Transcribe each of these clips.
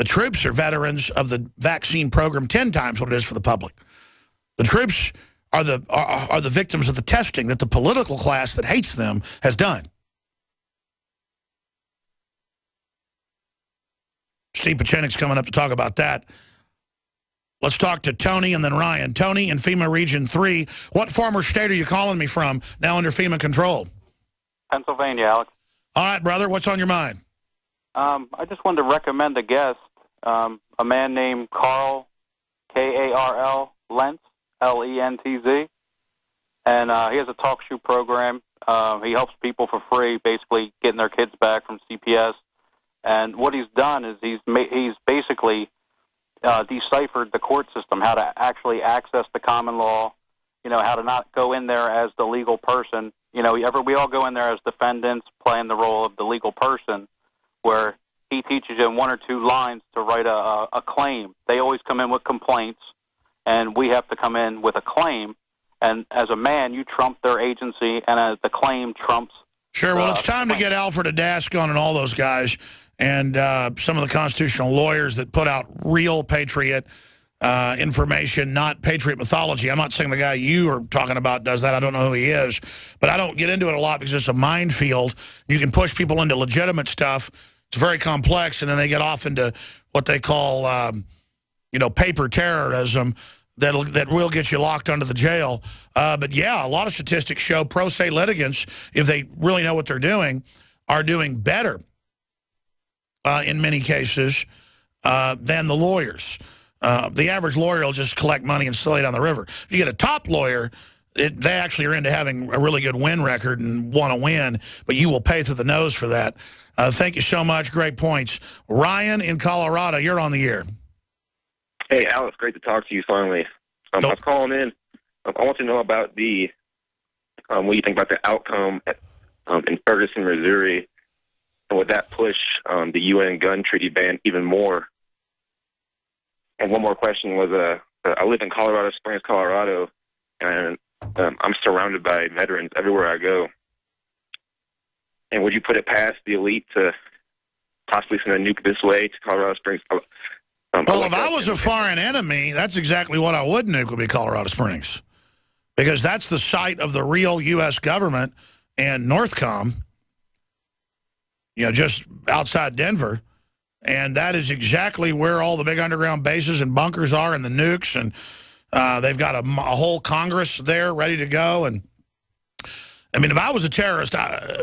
The troops are veterans of the vaccine program 10 times what it is for the public. The troops are the victims of the testing that the political class that hates them has done. Steve Pachenik's coming up to talk about that. Let's talk to Tony and then Ryan. Tony in FEMA Region 3. What former state are you calling me from now under FEMA control? Pennsylvania, Alex. All right, brother. What's on your mind? I just wanted to recommend a guest, a man named Carl, K-A-R-L, Lentz, L-E-N-T-Z. And he has a talk show program. He helps people for free, basically getting their kids back from CPS. And what he's done is he's basically deciphered the court system, how to actually access the common law, how to not go in there as the legal person. We all go in there as defendants playing the role of the legal person, where he teaches you in 1 or 2 lines to write a claim. They always come in with complaints, and we have to come in with a claim. And as a man, you trump their agency, and the claim trumps. Sure. Well, it's time to get Alfred Adaskon and all those guys and some of the constitutional lawyers that put out real patriot information, not patriot mythology. I'm not saying the guy you are talking about does that. I don't know who he is. But I don't get into it a lot because it's a minefield. You can push people into legitimate stuff. It's very complex, and then they get off into what they call, paper terrorism that will get you locked under the jail. But, yeah, a lot of statistics show pro se litigants, if they really know what they're doing, are doing better in many cases than the lawyers. The average lawyer will just collect money and sail it down the river. If you get a top lawyer, they actually are into having a really good win record and want to win, but you will pay through the nose for that. Thank you so much. Great points. Ryan in Colorado, you're on the air. Hey, Alex, great to talk to you finally. I was calling in. I want to know about what you think about the outcome in Ferguson, Missouri, and would that push the UN gun treaty ban even more? And one more question was, I live in Colorado Springs, Colorado, and I'm surrounded by veterans everywhere I go. And would you put it past the elite to possibly send a nuke this way to Colorado Springs? Well, if I was a foreign enemy, that's exactly what I would nuke would be Colorado Springs. Because that's the site of the real U.S. government and Northcom, just outside Denver. And that is exactly where all the big underground bases and bunkers are and the nukes. And they've got a whole Congress there ready to go. And, I mean, if I was a terrorist,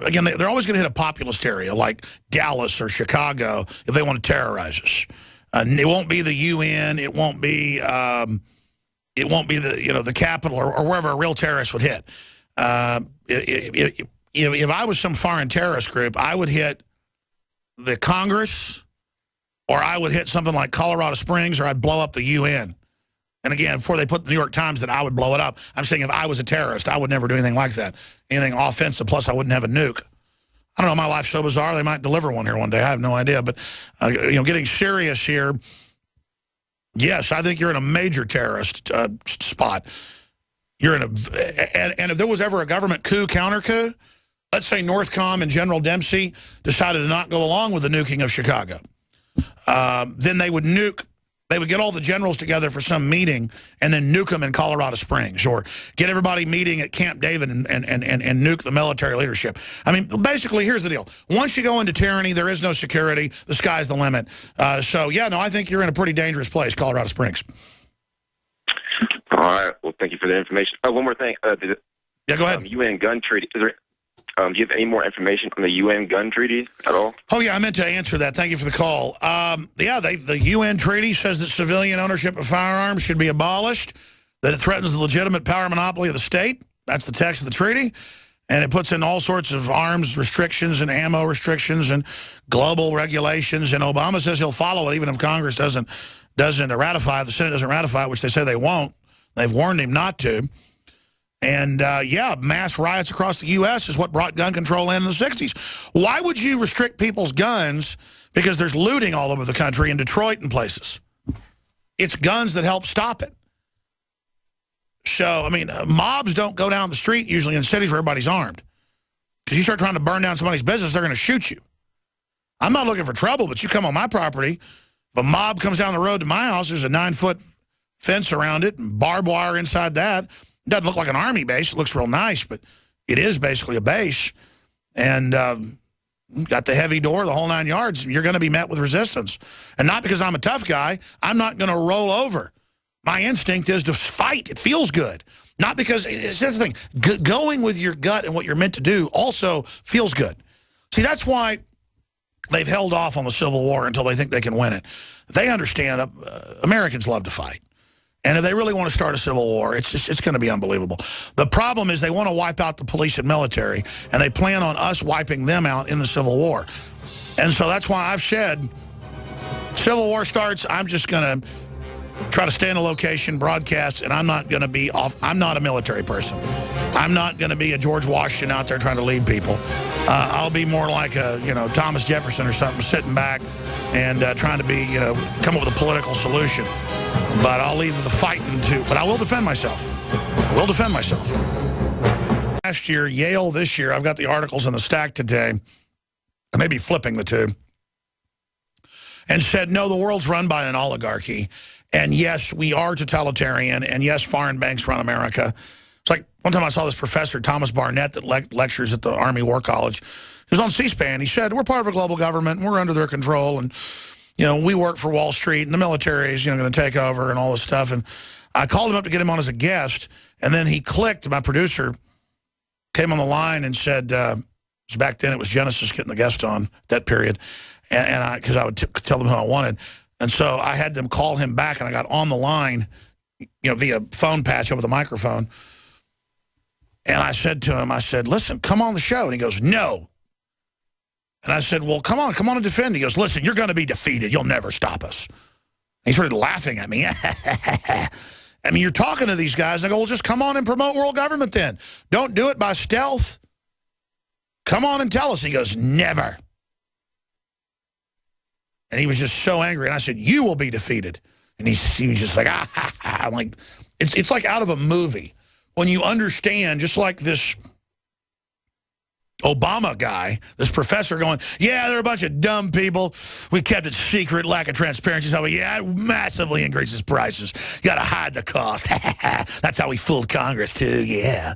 again, they're always going to hit a populist area like Dallas or Chicago if they want to terrorize us. It won't be the UN. It won't be the the capital or wherever a real terrorist would hit. If I was some foreign terrorist group, I would hit the Congress, or I would hit something like Colorado Springs, or I'd blow up the UN. And again, before they put the New York Times that I would blow it up, I'm saying if I was a terrorist, I would never do anything like that, anything offensive. Plus, I wouldn't have a nuke. I don't know, my life's so bizarre, they might deliver one here one day. I have no idea. But, getting serious here, yes, I think you're in a major terrorist spot. You're in and if there was ever a government coup, counter coup, let's say Northcom and General Dempsey decided to not go along with the nuking of Chicago. Then they would nuke. They would get all the generals together for some meeting and then nuke them in Colorado Springs, or get everybody meeting at Camp David and nuke the military leadership. I mean, basically, here's the deal. Once you go into tyranny, there is no security. The sky's the limit. I think you're in a pretty dangerous place, Colorado Springs. All right. Well, thank you for the information. One more thing. Yeah, go ahead. UN gun treaty. Is there, do you have any more information on the UN gun treaty at all? Oh, yeah, I meant to answer that. Thank you for the call. The UN treaty says that civilian ownership of firearms should be abolished, that it threatens the legitimate power monopoly of the state. That's the text of the treaty. And it puts in all sorts of arms restrictions and ammo restrictions and global regulations. And Obama says he'll follow it even if Congress doesn't ratify it. The Senate doesn't ratify it, which they say they won't. They've warned him not to. And, mass riots across the U.S. is what brought gun control in the 60s. Why would you restrict people's guns? Because there's looting all over the country in Detroit and places. It's guns that help stop it. So, I mean, mobs don't go down the street usually in cities where everybody's armed. Because you start trying to burn down somebody's business, they're going to shoot you. I'm not looking for trouble, but you come on my property, If a mob comes down the road to my house, there's a 9-foot fence around it and barbed wire inside that. It doesn't look like an army base. It looks real nice, but it is basically a base. And got the heavy door, the whole 9 yards. You're going to be met with resistance. And not because I'm a tough guy. I'm not going to roll over. My instinct is to fight. It feels good. Not because, it's the thing, going with your gut and what you're meant to do also feels good. See, that's why they've held off on the Civil War until they think they can win it. They understand Americans love to fight. And if they really want to start a civil war, it's going to be unbelievable. The problem is they want to wipe out the police and military, and they plan on us wiping them out in the Civil War. And so that's why I've said, Civil War starts, I'm just going to try to stay in a location, broadcast, and I'm not going to be off. I'm not a military person. I'm not going to be a George Washington out there trying to lead people. I'll be more like a, Thomas Jefferson or something, sitting back and trying to be, come up with a political solution. But I'll leave the fighting to, but I will defend myself. I will defend myself. Last year, Yale this year, I've got the articles in the stack today. I may be flipping the two. And said, no, the world's run by an oligarchy. And yes, we are totalitarian. And yes, foreign banks run America. It's like one time I saw this professor, Thomas Barnett, that lectures at the Army War College. He was on C-SPAN. He said, we're part of a global government, and we're under their control. And, we work for Wall Street, and the military is, going to take over and all this stuff. And I called him up to get him on as a guest. And then he clicked. My producer came on the line and said, back then it was Genesis getting the guest on that period. And because I would tell them who I wanted. And so I had them call him back, and I got on the line, via phone patch over the microphone. And I said to him, listen, come on the show. And he goes, no. And I said, well, come on and defend. He goes, listen, you're going to be defeated. You'll never stop us. And he started laughing at me. I mean, you're talking to these guys. And I go, well, just come on and promote world government then. Don't do it by stealth. Come on and tell us. He goes, never. And he was just so angry. And I said, you will be defeated. And he was just like, I'm like, it's like out of a movie. When you understand, just like this Obama guy, this professor going, yeah, they're a bunch of dumb people. We kept it secret, lack of transparency. So, yeah, it massively increases prices. You got to hide the cost. That's how we fooled Congress, too, yeah.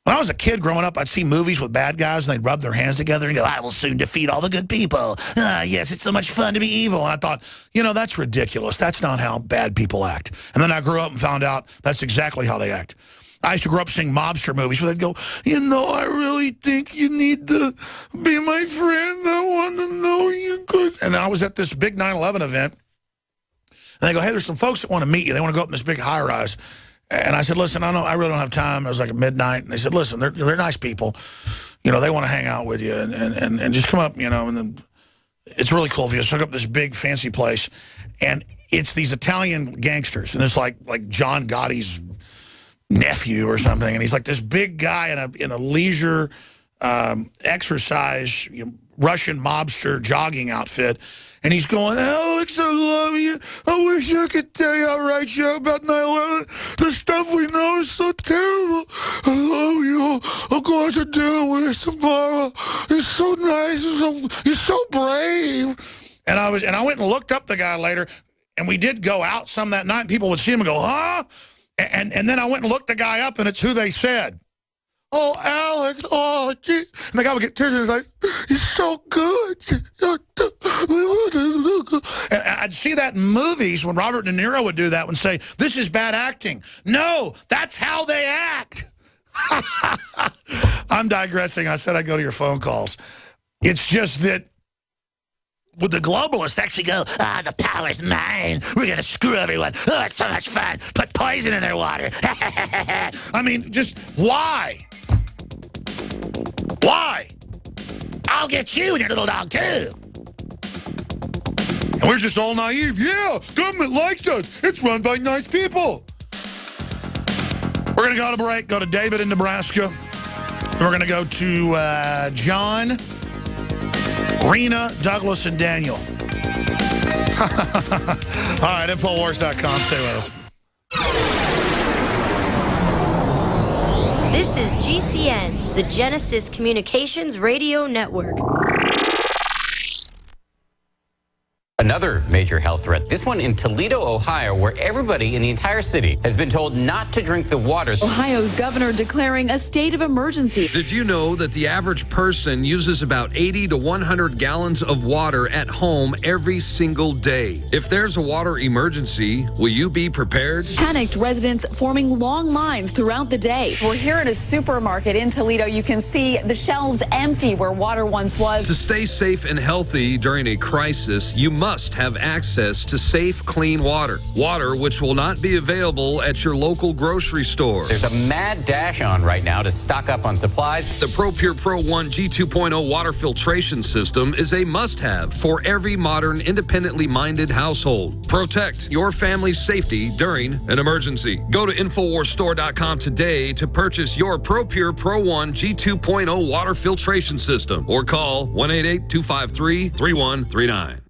When I was a kid growing up, I'd see movies with bad guys, and they'd rub their hands together and go, I will soon defeat all the good people. Yes, it's so much fun to be evil. And I thought, that's ridiculous. That's not how bad people act. And then I grew up and found out that's exactly how they act. I used to grow up seeing mobster movies where they'd go, I really think you need to be my friend. I want to know you good. And I was at this big 9/11 event, and they go, hey, there's some folks that want to meet you. They want to go up in this big high-rise. And I said, listen, I really don't have time. It was like at midnight. And they said, listen, they're nice people. They want to hang out with you and just come up, and then it's really cool if you just hook up this big fancy place. And it's these Italian gangsters. And it's like John Gotti's nephew or something. And he's like this big guy in a leisure exercise, Russian mobster jogging outfit. And he's going, Alex, I love you. I wish I could tell you how right you are about 9/11. The stuff we know is so terrible. I love you. I'll go out to dinner with us tomorrow. You're so nice. You're so brave. And I went and looked up the guy later, and we did go out some that night. And people would see him and go, huh? And then I went and looked the guy up, and it's who they said. Oh, Alex, oh, gee. And the guy would get tears, and he's like, you're so good. And I'd see that in movies when Robert De Niro would do that and say, this is bad acting. No, that's how they act. I'm digressing. I said I'd go to your phone calls. It's just that would the globalists actually go, the power's mine. We're going to screw everyone. Oh, it's so much fun. Put poison in their water. I mean, just why? Why? I'll get you and your little dog, too. And we're just all naive. Yeah, government likes us. It's run by nice people. We're going to go to break, go to David in Nebraska. And we're going to go to John, Rena, Douglas, and Daniel. All right, Infowars.com. Stay with us. This is GCN, the Genesis Communications Radio Network. Another major health threat, this one in Toledo, Ohio, where everybody in the entire city has been told not to drink the water. Ohio's governor declaring a state of emergency. Did you know that the average person uses about 80 to 100 gallons of water at home every single day? If there's a water emergency, will you be prepared? Panicked residents forming long lines throughout the day. We're here in a supermarket in Toledo. You can see the shelves empty where water once was. To stay safe and healthy during a crisis, you must have access to safe, clean water. Water which will not be available at your local grocery store. There's a mad dash on right now to stock up on supplies. The ProPure Pro 1 G2.0 water filtration system is a must-have for every modern, independently minded household. Protect your family's safety during an emergency. Go to InfoWarsStore.com today to purchase your ProPure Pro 1 G2.0 water filtration system or call 1-888-253-3139.